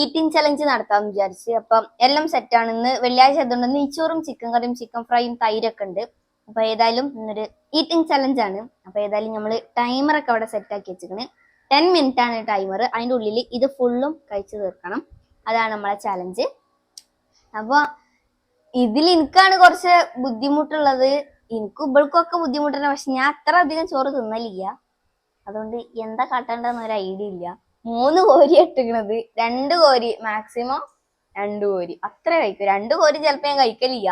Eating challenge നടത്താന്ന് വിചാരിച്ച്. അപ്പം എല്ലാം സെറ്റാണ്. ഇന്ന് വെള്ളിയാഴ്ച ആയതുകൊണ്ട് നെയ്ച്ചോറും ചിക്കൻ കറിയും ചിക്കൻ ഫ്രൈയും തൈരൊക്കെ ഉണ്ട്. അപ്പൊ ഏതായാലും ഇന്നൊരു ഈറ്റിംഗ് ചലഞ്ച് ആണ്. അപ്പൊ ഏതായാലും നമ്മള് ടൈമറൊക്കെ അവിടെ സെറ്റ് ആക്കി വെച്ചിരിക്കണ്. 10 മിനിറ്റ് ആണ് ടൈമർ. അതിന്റെ ഉള്ളിൽ ഇത് ഫുള്ളും കഴിച്ചു തീർക്കണം. അതാണ് നമ്മളെ ചലഞ്ച്. അപ്പൊ ഇതിൽ എനിക്കാണ് കുറച്ച് ബുദ്ധിമുട്ടുള്ളത്. എനിക്കും ഇവൾക്കൊക്കെ ബുദ്ധിമുട്ടുണ്ട്. പക്ഷെ ഞാൻ അത്ര അധികം ചോറ് തിന്നലില്ല. അതുകൊണ്ട് എന്താ കാട്ടേണ്ടെന്ന് ഒരു ഐഡിയ ഇല്ല. 3 കോരി ഇട്ടിക്കണത്. 2 കോരി മാക്സിമം 2 കോരി അത്ര കഴിക്കും. 2 കോരി ചിലപ്പോ ഞാൻ കഴിക്കലില്ല.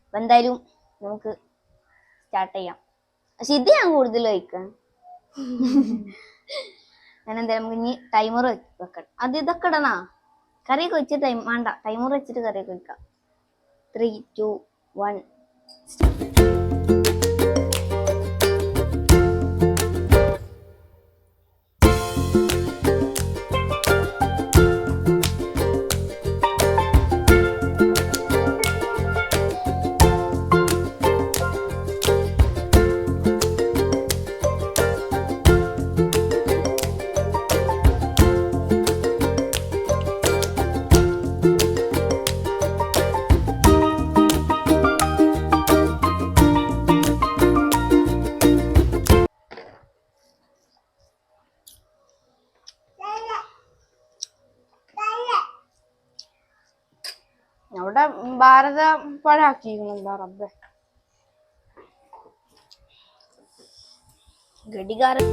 അപ്പൊ എന്തായാലും നമുക്ക് സ്റ്റാർട്ട് ചെയ്യാം. പക്ഷെ ഇത് ഞാൻ കൂടുതൽ കഴിക്കാം. ഞാൻ എന്തായാലും നമുക്ക് ഇനി ടൈമർ വെക്കണം. അത് ഇതൊക്കെ ഇടണാ കറിയൊക്കെ വെച്ചിട്ട് വേണ്ട, ടൈമർ വെച്ചിട്ട് കറിയൊക്കെ വെക്കാം. 3, 2, 1. അവിടെ ഭാരത പഴാക്കിയിരുന്നല്ലോ റബ്ബെ. ഘടികാരം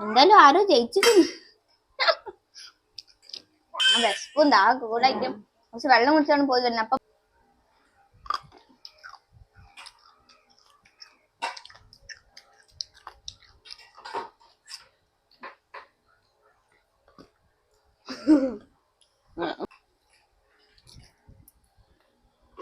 എന്തായാലും ആരോ ജയിച്ചിട്ടുണ്ട്. വിശപ്പും ദാഹമൊക്കെ കൂടെ ആയിരിക്കും. കുറച്ച് വെള്ളം കുടിച്ചാണ് പോയി വരുന്നത്. അപ്പൊ